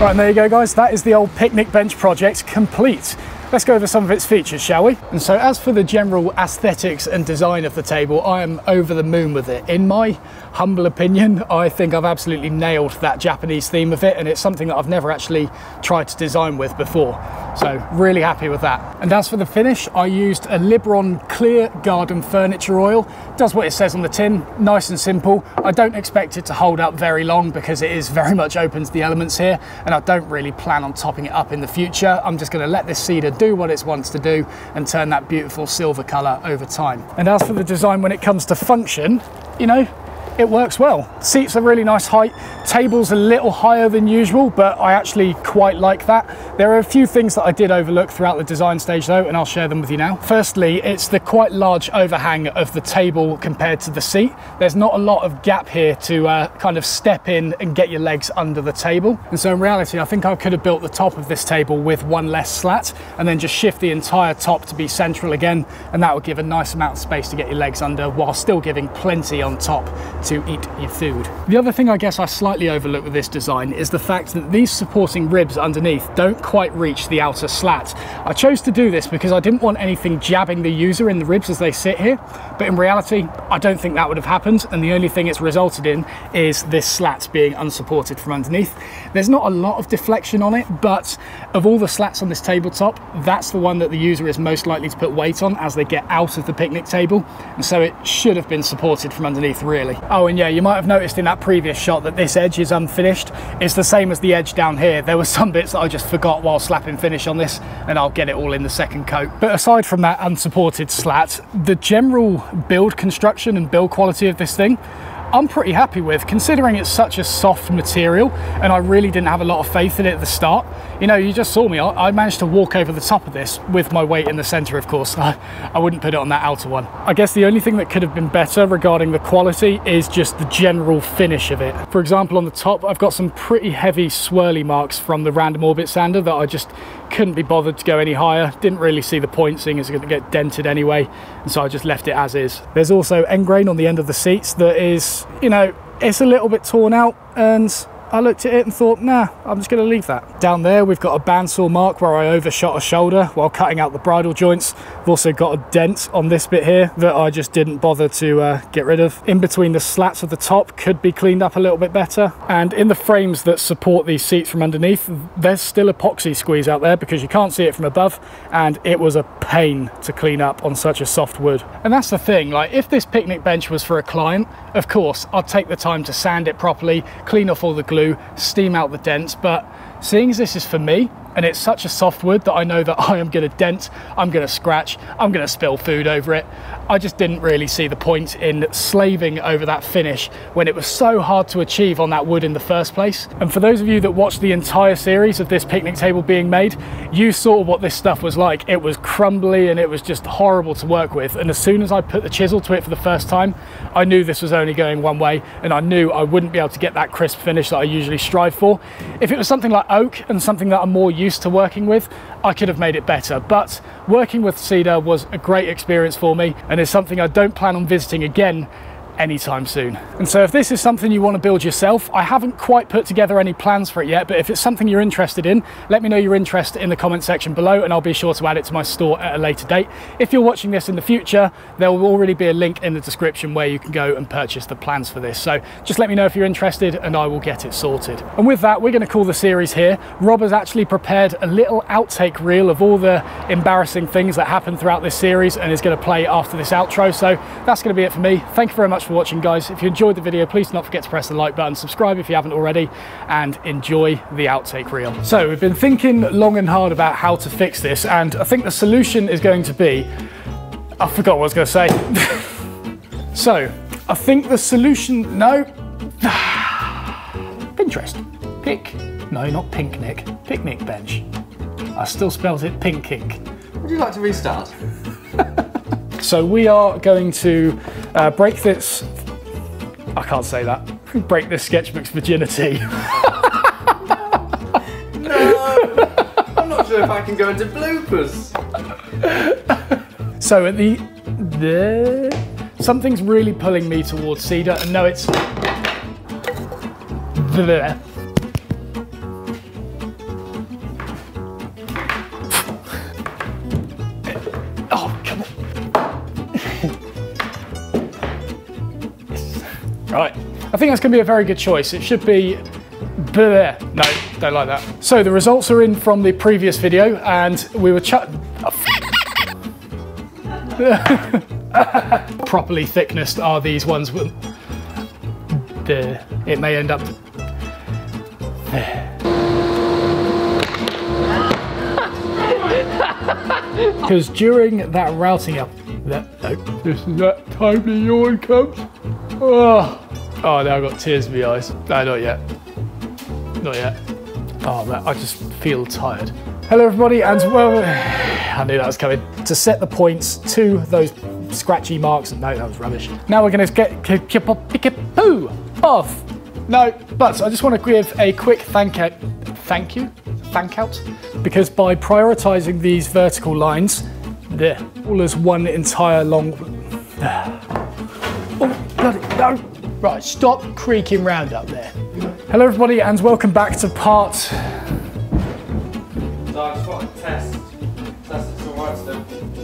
Right, and there you go guys, that is the old picnic bench project complete. Let's go over some of its features, shall we? And so as for the general aesthetics and design of the table, I am over the moon with it. In my humble opinion, I think I've absolutely nailed that Japanese theme of it, and it's something that I've never actually tried to design with before. So really happy with that. And as for the finish, I used a Libron Clear Garden Furniture Oil. Does what it says on the tin, nice and simple. I don't expect it to hold up very long because it is very much open to the elements here, and I don't really plan on topping it up in the future. I'm just going to let this cedar do what it wants to do and turn that beautiful silver colour over time. And as for the design when it comes to function, you know, it works well. Seats are really nice height, table's a little higher than usual, but I actually quite like that. There are a few things that I did overlook throughout the design stage though, and I'll share them with you now. Firstly, it's the quite large overhang of the table compared to the seat. There's not a lot of gap here to kind of step in and get your legs under the table. And so in reality, I think I could have built the top of this table with one less slat and then just shift the entire top to be central again, and that would give a nice amount of space to get your legs under while still giving plenty on top to eat your food. The other thing I guess I slightly overlooked with this design is the fact that these supporting ribs underneath don't quite reach the outer slat. I chose to do this because I didn't want anything jabbing the user in the ribs as they sit here, but in reality I don't think that would have happened, and the only thing it's resulted in is this slat being unsupported from underneath. There's not a lot of deflection on it, but of all the slats on this tabletop, that's the one that the user is most likely to put weight on as they get out of the picnic table, and so it should have been supported from underneath really. Oh, and yeah, you might have noticed in that previous shot that this edge is unfinished. It's the same as the edge down here. There were some bits that I just forgot while slapping finish on this, and I'll get it all in the second coat. But aside from that unsupported slat, the general build construction and build quality of this thing, I'm pretty happy with, considering it's such a soft material and I really didn't have a lot of faith in it at the start. You know, you just saw me, I managed to walk over the top of this with my weight in the center, of course. I wouldn't put it on that outer one. I guess the only thing that could have been better regarding the quality is just the general finish of it. For example, on the top, I've got some pretty heavy swirly marks from the random orbit sander that I just couldn't be bothered to go any higher. Didn't really see the point, seeing it's going to get dented anyway, and so I just left it as is. There's also end grain on the end of the seats that is, you know, it's a little bit torn out, and I looked at it and thought, nah, I'm just going to leave that. Down there we've got a bandsaw mark where I overshot a shoulder while cutting out the bridle joints. I've also got a dent on this bit here that I just didn't bother to get rid of. In between the slats of the top could be cleaned up a little bit better. And in the frames that support these seats from underneath, there's still epoxy squeeze out there because you can't see it from above, and it was a pain to clean up on such a soft wood. And that's the thing, like if this picnic bench was for a client, of course I'd take the time to sand it properly, clean off all the glue, steam out the dents, but seeing as this is for me and it's such a soft wood that I know that I am going to dent, I'm going to scratch, I'm going to spill food over it, I just didn't really see the point in slaving over that finish when it was so hard to achieve on that wood in the first place. And for those of you that watched the entire series of this picnic table being made, you saw what this stuff was like. It was crumbly and it was just horrible to work with, and as soon as I put the chisel to it for the first time, I knew this was only going one way, and I knew I wouldn't be able to get that crisp finish that I usually strive for. If it was something like oak and something that I'm more used to working with, I could have made it better, but working with cedar was a great experience for me and is something I don't plan on visiting again anytime soon. And so if this is something you want to build yourself, I haven't quite put together any plans for it yet, but if it's something you're interested in, let me know your interest in the comment section below and I'll be sure to add it to my store at a later date. If you're watching this in the future, there will already be a link in the description where you can go and purchase the plans for this. So just let me know if you're interested and I will get it sorted. And with that, we're going to call the series here. Rob has actually prepared a little outtake reel of all the embarrassing things that happened throughout this series and is going to play after this outro. So that's going to be it for me. Thank you very much for watching, guys. If you enjoyed the video, please do not forget to press the like button, subscribe if you haven't already, and enjoy the outtake reel. So we've been thinking long and hard about how to fix this, and I think the solution is going to be, I forgot what I was going to say. So I think the solution, no, Pinterest, no, not picnic, picnic bench. I still spelled it pink ink. Would you like to restart? So we are going to break this, I can't say that, break this sketchbook's virginity. No, I'm not sure if I can go into bloopers. So at something's really pulling me towards cedar, and no, it's there. Right, I think that's going to be a very good choice. It should be bleh. No, don't like that. So the results are in from the previous video, and we were properly thickness are these ones with it may end up because during that routing up this is that time the yawn comes. Oh, now I've got tears in my eyes. No, not yet. Not yet. Oh man, I just feel tired. Hello everybody, and well, I knew that was coming. To set the points to those scratchy marks, no, that was rubbish. Now we're going to get poo off. No, but I just want to give a quick thank out, because by prioritising these vertical lines, all as one entire long. Oh bloody no! Right, stop creaking round up there. Hello everybody, and welcome back to part.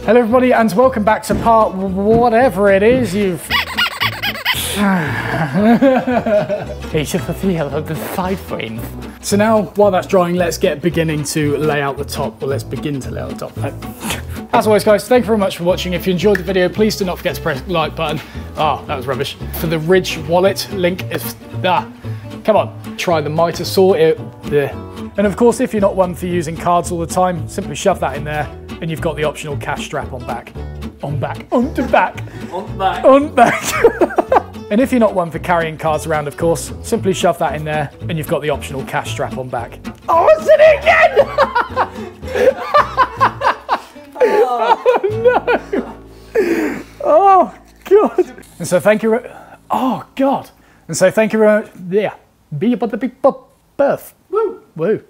Hello everybody, and welcome back to part whatever it is you've. The 5 frames. So now, while that's drying, let's get beginning to lay out the top. Well, let's begin to lay out the top. As always, guys, thank you very much for watching. If you enjoyed the video, please do not forget to press the like button. Oh, that was rubbish. For the Ridge wallet, link is come on, try the mitre saw. And of course, if you're not one for using cards all the time, simply shove that in there, and you've got the optional cash strap on back. On back. And if you're not one for carrying cards around, of course, simply shove that in there, and you've got the optional cash strap on back. Oh, it's in it again! Oh no! Oh God! And so thank you. Oh God! And so thank you. Yeah. Be about the big birth. Woo! Woo!